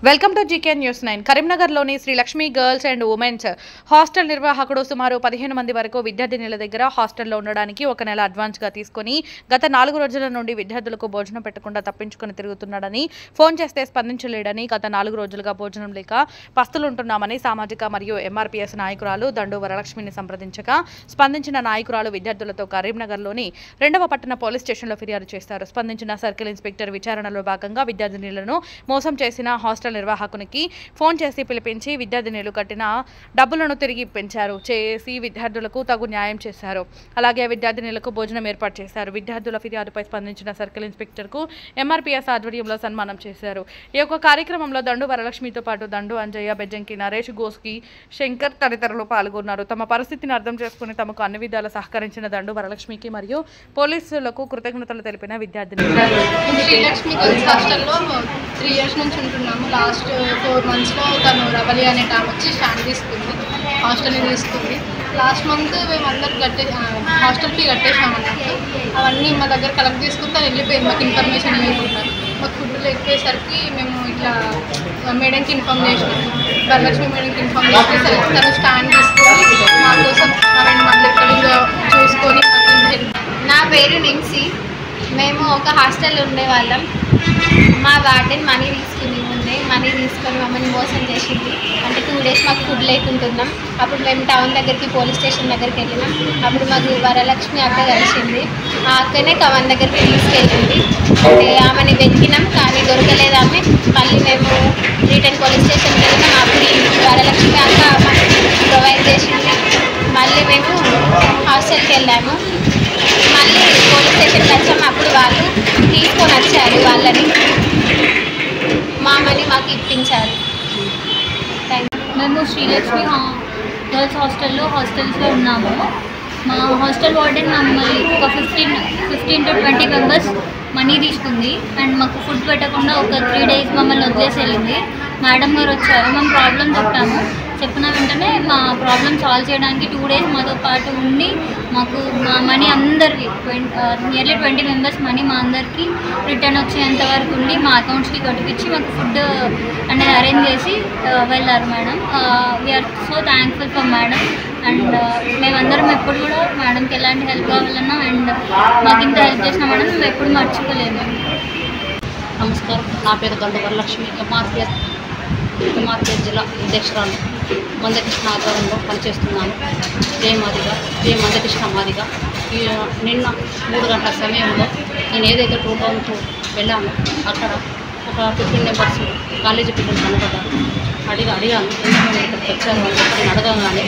Welcome to GK news 9. కరీంనగర్లోని Shri Lakshmi girls and women's hostel నిర్వాహకుడు సుమారు 15 మంది వరకు విద్యార్థినుల దగ్గర హాస్టల్లో ఉండడానికి ఒక నెల అడ్వాన్స్గా తీసుకుని గత 4 రోజుల నుండి విద్యార్థులకు భోజనం పెట్టకుండా తప్పించుకుని తిరుగుతున్నాడని, ఫోన్ చేస్తే స్పందించలేడని, గత 4 రోజులుగా భోజనం లేక పస్తులుంటున్నామని సామాజిక మరియు ఎంఆర్పీఎస్ నాయకురాలు దండు వరలక్ష్మిని సంప్రదించగా స్పందించిన నాయకురాలు విద్యార్థులతో కరీంనగర్లోని 2వ పట్టణ పోలీస్ స్టేషన్లో ఫిర్యాదు చేశారు. స్పందించిన సర్కిల్ ఇన్స్పెక్టర్ విచారణలో భాగంగా విద్యార్థినులను మోసం చేసిన హాస్టల్ నిర్వాహకునికి ఫోన్ చేసి పిలిపించి విద్యార్థినులు కట్టిన డబ్బులను తిరిగి చేసి విద్యార్థులకు తగు న్యాయం చేశారు. అలాగే విద్యార్థినులకు భోజనం ఏర్పాటు చేశారు. విద్యార్థుల ఫిర్యాదుపై స్పందించిన సర్కిల్ ఇన్స్పెక్టర్కు ఎంఆర్పీఎస్ ఆధ్వర్యంలో సన్మానం చేశారు. ఈ యొక్క కార్యక్రమంలో దండు వరలక్ష్మితో పాటు దండు అంజయ్య, బెజ్జంకి నరేష్, గోస్కి, శంకర్ తదితరులు పాల్గొన్నారు. తమ పరిస్థితిని అర్థం చేసుకుని తమకు అన్ని విధాల సహకరించిన దండు వరలక్ష్మికి మరియు పోలీసులకు కృతజ్ఞతలు తెలిపిన విద్యార్థినులు. లాస్ట్ 4 monthsలో తను రవలి అనే టామ్ వచ్చి స్టాండ్ తీసుకుంది, హాస్టల్ని తీసుకుంది. లాస్ట్ మంత్ మేము అందరు హాస్టల్ ఫీ కట్టేసామన్నట్టు అవన్నీ మా దగ్గర కలెక్ట్ చేసుకుని తను వెళ్ళిపోయింది. మాకు ఇన్ఫర్మేషన్ ఇవ్వకుంటారు. మాకు ఫుడ్ లేకపోయేసరికి మేము ఇట్లా మేడంకి ఇన్ఫామ్ చేసినాము, వరలక్ష్మి మేడంకి ఇన్ఫామ్ చేస్తే తను స్టాండ్ తీసుకొని మా కోసం మళ్ళీ ఎక్కడ చూసుకొని. నా పేరు నిమ్సి. మేము ఒక హాస్టల్లో ఉండేవాళ్ళం. మా వార్డెన్ మనీ తీసుకుని మమ్మల్ని మోసం చేసింది. అంటే 2 days మాకు ఫుడ్ లేకుంటున్నాం. అప్పుడు మేము టౌన్ దగ్గరికి పోలీస్ స్టేషన్ దగ్గరికి వెళ్ళినాం. అప్పుడు మాకు వరలక్ష్మి అక్క కలిసింది. ఆ అక్కనే కవన్ దగ్గరికి తీసుకెళ్ళింది. అంటే ఆమెని వెతికినాం కానీ దొరకలేదు ఆమె. మళ్ళీ మేము రిటర్న్ పోలీస్ స్టేషన్కి వెళ్ళినాం. అప్పుడు వరలక్ష్మి అక్క మనకి ప్రొవైడ్ చేసింది. మళ్ళీ మేము హాస్టల్కి వెళ్ళాము. మళ్ళీ పోలీస్ స్టేషన్కి వచ్చాము. అప్పుడు వాళ్ళు తీసుకొని వచ్చారు, వాళ్ళని మా మనీ మాకు ఇప్పించారు. మేము శ్రీలక్ష్మి గర్ల్స్ హాస్టల్స్లో ఉన్నాము. మా హాస్టల్ వార్డెన్ మమ్మల్ని ఒక 15 to 20 మెంబర్స్ మనీ తీసుకుంది. అండ్ మాకు ఫుడ్ పెట్టకుండా ఒక 3 days మమ్మల్ని వదిలేసి వెళ్ళింది. మేడం గారు వచ్చారు, మేము ప్రాబ్లం చెప్పిన వెంటనే మా ప్రాబ్లం సాల్వ్ చేయడానికి 2 days మాతో పాటు ఉండి మాకు మా మనీ అందరికీ నియర్లీ 20 మెంబర్స్ మనీ మా అందరికీ రిటర్న్ వచ్చేంత వరకు ఉండి మా అకౌంట్స్కి కట్టిపించి మాకు ఫుడ్ అనేది అరేంజ్ చేసి వెళ్ళారు madam. We are so thankful for madam. And మేమందరం ఎప్పుడు కూడా మేడంకి ఎలాంటి హెల్ప్ కావాలన్నా అండ్ మాకు ఇంత హెల్ప్ చేసిన మేడం మేము ఎప్పుడు మర్చిపోలేము. నమస్కారం, నా పేరు దండు వరలక్ష్మి. ఎంఆర్పీఎస్ జిల్లా అధ్యక్షురాలు మందకృష్ణ ఆధ్వర్యంలో పనిచేస్తున్నాను. జయ మందకృష్ణ మాదిగా. నిన్న 3 గంటల సమయంలో నేను ఏదైతే 2 వెళ్ళానో అక్కడ ఒక 15 members కాలేజీ పిల్లలు కనబడ్డారు. అడిగాను ఎందుకంటే ఇక్కడికి వచ్చారు అని చెప్పి నేను అడగగానే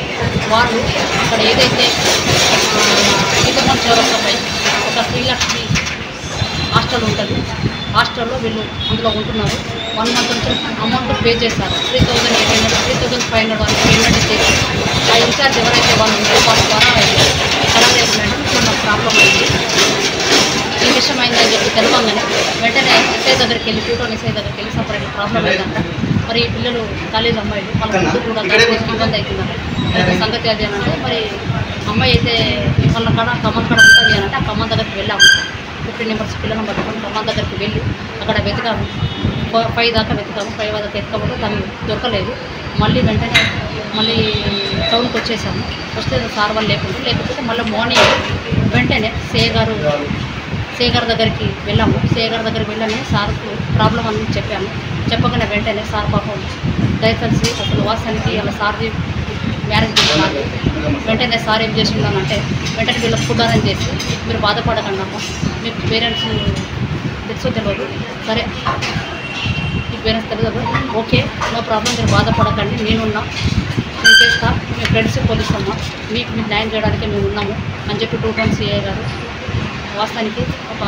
వాళ్ళు అక్కడ ఏదైతే ఈతమన్ చౌరస్తాపై ఒక శ్రీలక్ష్మి హాస్టల్ ఉంటుంది, హాస్టల్లో వీళ్ళు అందులో ఉంటున్నారు. 1 month నుంచి అమౌంట్ పే చేశారు. 3,800 3,500 అని పేమెంట్ చేసి ఆ ఇన్ఛార్జ్ ఎవరైతే వాళ్ళు ఉంటారో వాళ్ళ ద్వారా కలవలేదు మేడం, ఇక్కడ నాకు ప్రాబ్లం అయింది, ఈ విషయం అయిందని చెప్పి తెలవంగానే వెంటనే ఎస్ఐ దగ్గరికి వెళ్ళి ఎస్ఐ దగ్గరికి వెళ్ళి సపరేట్ ప్రాబ్లం అయిందంట. మరి ఈ పిల్లలు కాలేజ్ అమ్మాయిలు వాళ్ళ ఫుడ్ కూడా ఇబ్బంది అవుతుందంట. సంగతి అది అని అంటే మరి అమ్మాయి అయితే వాళ్ళ కాడ కమ్మన్ కాడ ఉంటుంది అని అంటే ఆ కమ్మన్ దగ్గరికి వెళ్ళాము. 15 members పిల్లలను పట్టుకొని కమ్మన్ దగ్గరికి వెళ్ళి అక్కడ వెతికాము. 5 దాకా వెతికాము. 5 దాకా వెతకపోతే తను దొరకలేదు. వెంటనే మళ్ళీ టౌన్కి వచ్చేసాము. వస్తే సార్ వాళ్ళు లేకపోతే మళ్ళీ మార్నింగ్ వెంటనే సే గారి దగ్గరికి వెళ్ళాము. సే గారి దగ్గరికి వెళ్ళాము. సార్కు ప్రాబ్లం అని చెప్పాము. చెప్పగానే వెంటనే సార్ పాపం దయచేసి అసలు వాసానికి అలా సార్ది మ్యారేజ్ చేస్తున్నారు. వెంటనే సార్ ఏం చేస్తున్నానంటే వెంటనే వీళ్ళకి ఫుడ్ అరేంజ్ చేసి మీరు బాధపడకండి, మీకు పేరెంట్స్ తెలియదు, సరే మీ పేరెంట్స్ తెలియదు, ఓకే నో ప్రాబ్లం, మీరు బాధపడకండి, నేను చేస్తా, మీ ఫ్రెండ్స్ పోలీస్ అమ్మ, మీకు న్యాయం చేయడానికి మేము ఉన్నాము అని చెప్పి 2 CI గారు వాస్తవానికి ఒక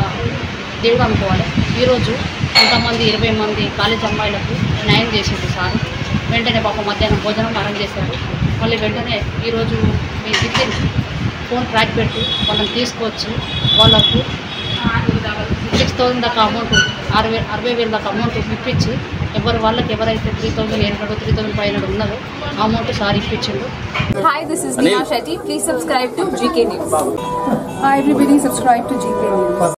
దేవుడు అనుకోవాలి. ఈరోజు ఇంతమంది 20 మంది కాలేజ్ అమ్మాయిలకు న్యాయం చేసేది సార్. వెంటనే పాప మధ్యాహ్నం భోజనం అరేంజ్ చేశారు. మళ్ళీ వెంటనే ఈరోజు మీ విత్ ఫోన్ ట్రాక్ పెట్టి వాళ్ళని తీసుకొచ్చి వాళ్ళకు 6,000 దాకా అమౌంట్ 60,000 దాకా అమౌంట్ ఇప్పించి ఎవరైతే 3,800 3,500 ఉన్నదో అమౌంట్ సార్ ఇప్పించిండు. Hi, this is Neha Shetty. Please subscribe to GK News. Hi everybody, subscribe to GK News.